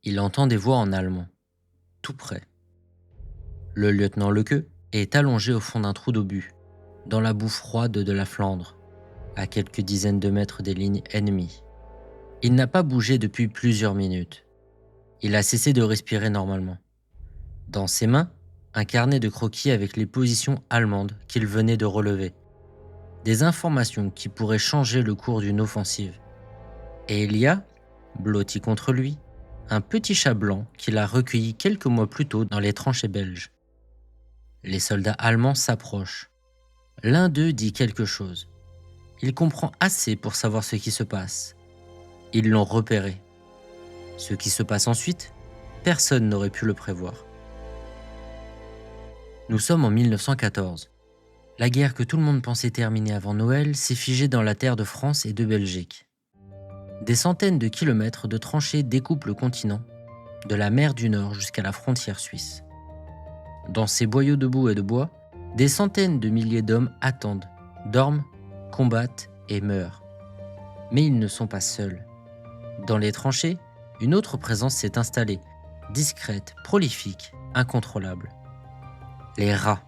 Il entend des voix en allemand, tout près. Le lieutenant Lequeux est allongé au fond d'un trou d'obus, dans la boue froide de la Flandre, à quelques dizaines de mètres des lignes ennemies. Il n'a pas bougé depuis plusieurs minutes. Il a cessé de respirer normalement. Dans ses mains, un carnet de croquis avec les positions allemandes qu'il venait de relever. Des informations qui pourraient changer le cours d'une offensive. Et il y a, blotti contre lui, un petit chat blanc qu'il a recueilli quelques mois plus tôt dans les tranchées belges. Les soldats allemands s'approchent. L'un d'eux dit quelque chose. Il comprend assez pour savoir ce qui se passe. Ils l'ont repéré. Ce qui se passe ensuite, personne n'aurait pu le prévoir. Nous sommes en 1914. La guerre que tout le monde pensait terminée avant Noël s'est figée dans la terre de France et de Belgique. Des centaines de kilomètres de tranchées découpent le continent, de la mer du Nord jusqu'à la frontière suisse. Dans ces boyaux de boue et de bois, des centaines de milliers d'hommes attendent, dorment, combattent et meurent. Mais ils ne sont pas seuls. Dans les tranchées, une autre présence s'est installée, discrète, prolifique, incontrôlable. Les rats.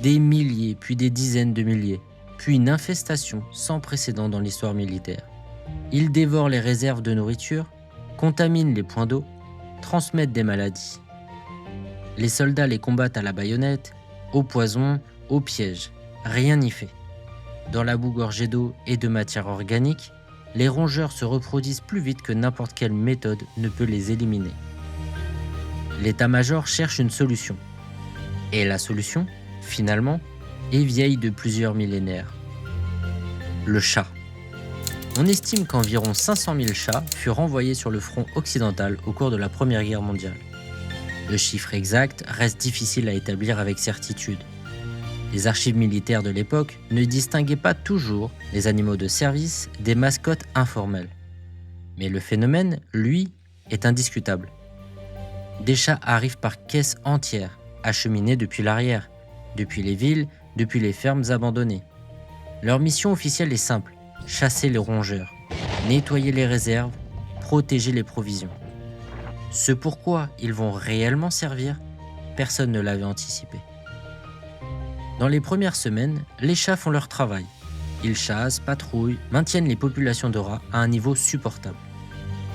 Des milliers, puis des dizaines de milliers, puis une infestation sans précédent dans l'histoire militaire. Ils dévorent les réserves de nourriture, contaminent les points d'eau, transmettent des maladies. Les soldats les combattent à la baïonnette, au poison, au piège. Rien n'y fait. Dans la boue gorgée d'eau et de matière organique, les rongeurs se reproduisent plus vite que n'importe quelle méthode ne peut les éliminer. L'état-major cherche une solution. Et la solution, finalement, est vieille de plusieurs millénaires. Le chat. On estime qu'environ 500 000 chats furent envoyés sur le front occidental au cours de la Première Guerre mondiale. Le chiffre exact reste difficile à établir avec certitude. Les archives militaires de l'époque ne distinguaient pas toujours les animaux de service des mascottes informelles. Mais le phénomène, lui, est indiscutable. Des chats arrivent par caisses entières, acheminés depuis l'arrière, depuis les villes, depuis les fermes abandonnées. Leur mission officielle est simple, chasser les rongeurs, nettoyer les réserves, protéger les provisions. Ce pourquoi ils vont réellement servir, personne ne l'avait anticipé. Dans les premières semaines, les chats font leur travail. Ils chassent, patrouillent, maintiennent les populations de rats à un niveau supportable.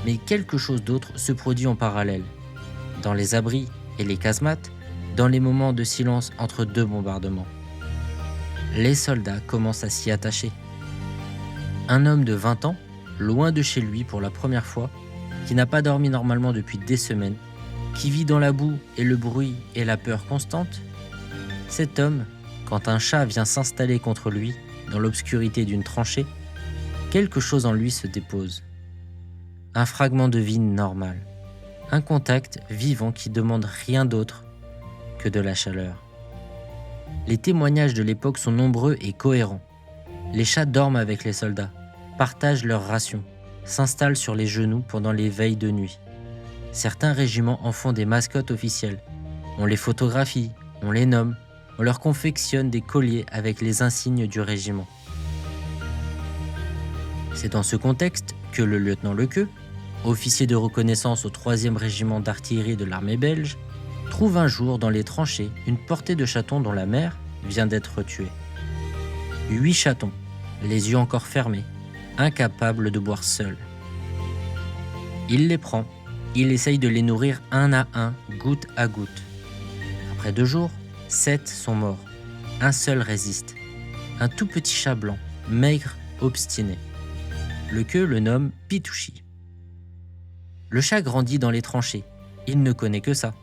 Mais quelque chose d'autre se produit en parallèle. Dans les abris et les casemates, dans les moments de silence entre deux bombardements. Les soldats commencent à s'y attacher. Un homme de 20 ans, loin de chez lui pour la première fois, qui n'a pas dormi normalement depuis des semaines, qui vit dans la boue et le bruit et la peur constante, cet homme, quand un chat vient s'installer contre lui dans l'obscurité d'une tranchée, quelque chose en lui se dépose. Un fragment de vie normal, un contact vivant qui demande rien d'autre que de la chaleur. Les témoignages de l'époque sont nombreux et cohérents. Les chats dorment avec les soldats, partagent leurs rations, s'installent sur les genoux pendant les veilles de nuit. Certains régiments en font des mascottes officielles. On les photographie, on les nomme, on leur confectionne des colliers avec les insignes du régiment. C'est dans ce contexte que le lieutenant Lequeux, officier de reconnaissance au 3e régiment d'artillerie de l'armée belge, trouve un jour dans les tranchées une portée de chatons dont la mère vient d'être tuée. 8 chatons, les yeux encore fermés, incapables de boire seuls. Il les prend, il essaye de les nourrir un à un, goutte à goutte. Après 2 jours, 7 sont morts. Un seul résiste. Un tout petit chat blanc, maigre, obstiné. Lequeux le nomme Pitouchi. Le chat grandit dans les tranchées. Il ne connaît que ça.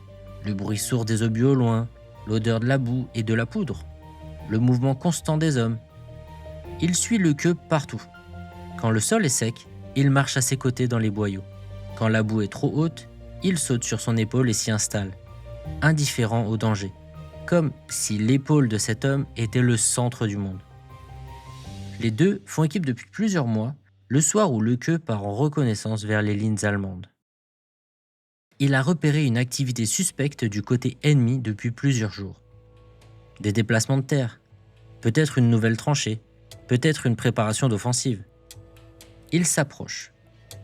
Le bruit sourd des obus au loin, l'odeur de la boue et de la poudre, le mouvement constant des hommes. Il suit Lequeux partout. Quand le sol est sec, il marche à ses côtés dans les boyaux. Quand la boue est trop haute, il saute sur son épaule et s'y installe, indifférent au danger, comme si l'épaule de cet homme était le centre du monde. Les deux font équipe depuis plusieurs mois, le soir où Lequeux part en reconnaissance vers les lignes allemandes. Il a repéré une activité suspecte du côté ennemi depuis plusieurs jours. Des déplacements de terre, peut-être une nouvelle tranchée, peut-être une préparation d'offensive. Il s'approche,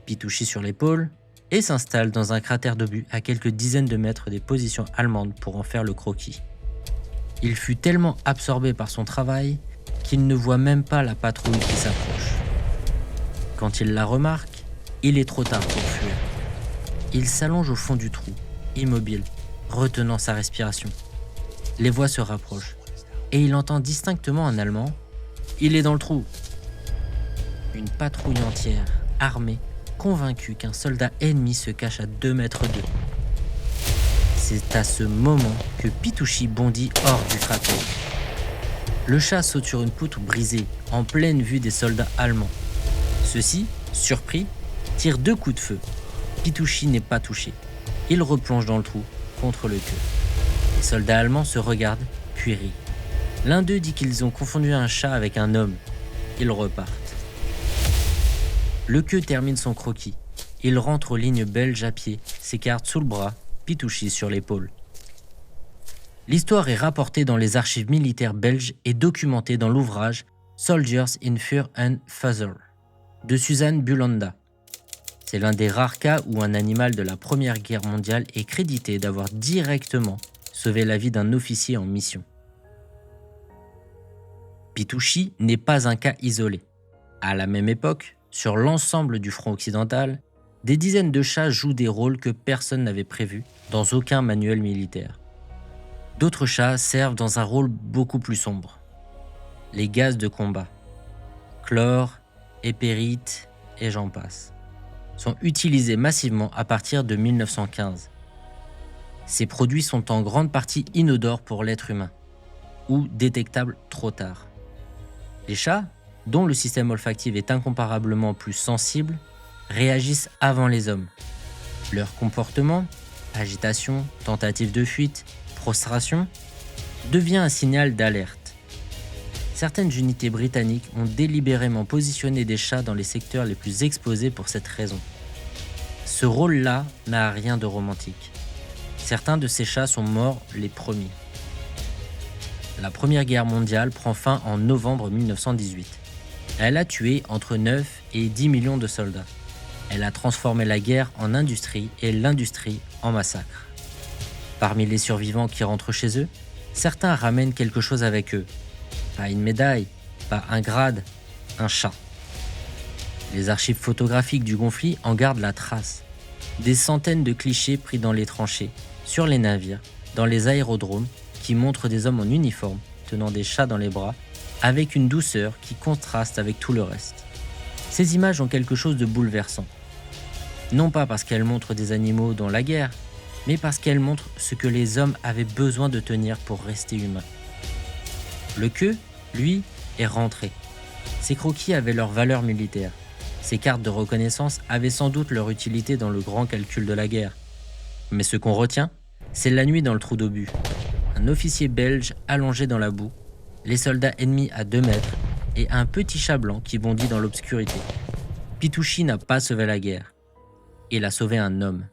Pitouchi sur l'épaule, et s'installe dans un cratère d'obus à quelques dizaines de mètres des positions allemandes pour en faire le croquis. Il fut tellement absorbé par son travail qu'il ne voit même pas la patrouille qui s'approche. Quand il la remarque, il est trop tard pour fuir. Il s'allonge au fond du trou, immobile, retenant sa respiration. Les voix se rapprochent et il entend distinctement en allemand « Il est dans le trou !» Une patrouille entière, armée, convaincue qu'un soldat ennemi se cache à 2 mètres d'eux. C'est à ce moment que Pitouchi bondit hors du cratère. Le chat saute sur une poutre brisée, en pleine vue des soldats allemands. Ceux-ci, surpris, tirent 2 coups de feu. Pitouchi n'est pas touché. Il replonge dans le trou, contre le queue. Les soldats allemands se regardent, puis rient. L'un d'eux dit qu'ils ont confondu un chat avec un homme. Ils repartent. Le queue termine son croquis. Il rentre aux lignes belges à pied, ses cartes sous le bras, Pitouchi sur l'épaule. L'histoire est rapportée dans les archives militaires belges et documentée dans l'ouvrage Soldiers in Fear and Father de Suzanne Bulanda. C'est l'un des rares cas où un animal de la Première Guerre mondiale est crédité d'avoir directement sauvé la vie d'un officier en mission. Pitouchi n'est pas un cas isolé. À la même époque, sur l'ensemble du front occidental, des dizaines de chats jouent des rôles que personne n'avait prévus dans aucun manuel militaire. D'autres chats servent dans un rôle beaucoup plus sombre. Les gaz de combat, chlore, épérite et j'en passe, sont utilisés massivement à partir de 1915. Ces produits sont en grande partie inodores pour l'être humain, ou détectables trop tard. Les chats, dont le système olfactif est incomparablement plus sensible, réagissent avant les hommes. Leur comportement, agitation, tentative de fuite, prostration, devient un signal d'alerte. Certaines unités britanniques ont délibérément positionné des chats dans les secteurs les plus exposés pour cette raison. Ce rôle-là n'a rien de romantique. Certains de ces chats sont morts les premiers. La Première Guerre mondiale prend fin en novembre 1918. Elle a tué entre 9 et 10 millions de soldats. Elle a transformé la guerre en industrie et l'industrie en massacre. Parmi les survivants qui rentrent chez eux, certains ramènent quelque chose avec eux. Pas une médaille, pas un grade, un chat. Les archives photographiques du conflit en gardent la trace. Des centaines de clichés pris dans les tranchées, sur les navires, dans les aérodromes, qui montrent des hommes en uniforme tenant des chats dans les bras, avec une douceur qui contraste avec tout le reste. Ces images ont quelque chose de bouleversant. Non pas parce qu'elles montrent des animaux dans la guerre, mais parce qu'elles montrent ce que les hommes avaient besoin de tenir pour rester humains. Le queue, lui, est rentré. Ses croquis avaient leur valeur militaire. Ces cartes de reconnaissance avaient sans doute leur utilité dans le grand calcul de la guerre. Mais ce qu'on retient, c'est la nuit dans le trou d'obus. Un officier belge allongé dans la boue, les soldats ennemis à 2 mètres et un petit chat blanc qui bondit dans l'obscurité. Pitouchi n'a pas sauvé la guerre. Il a sauvé un homme.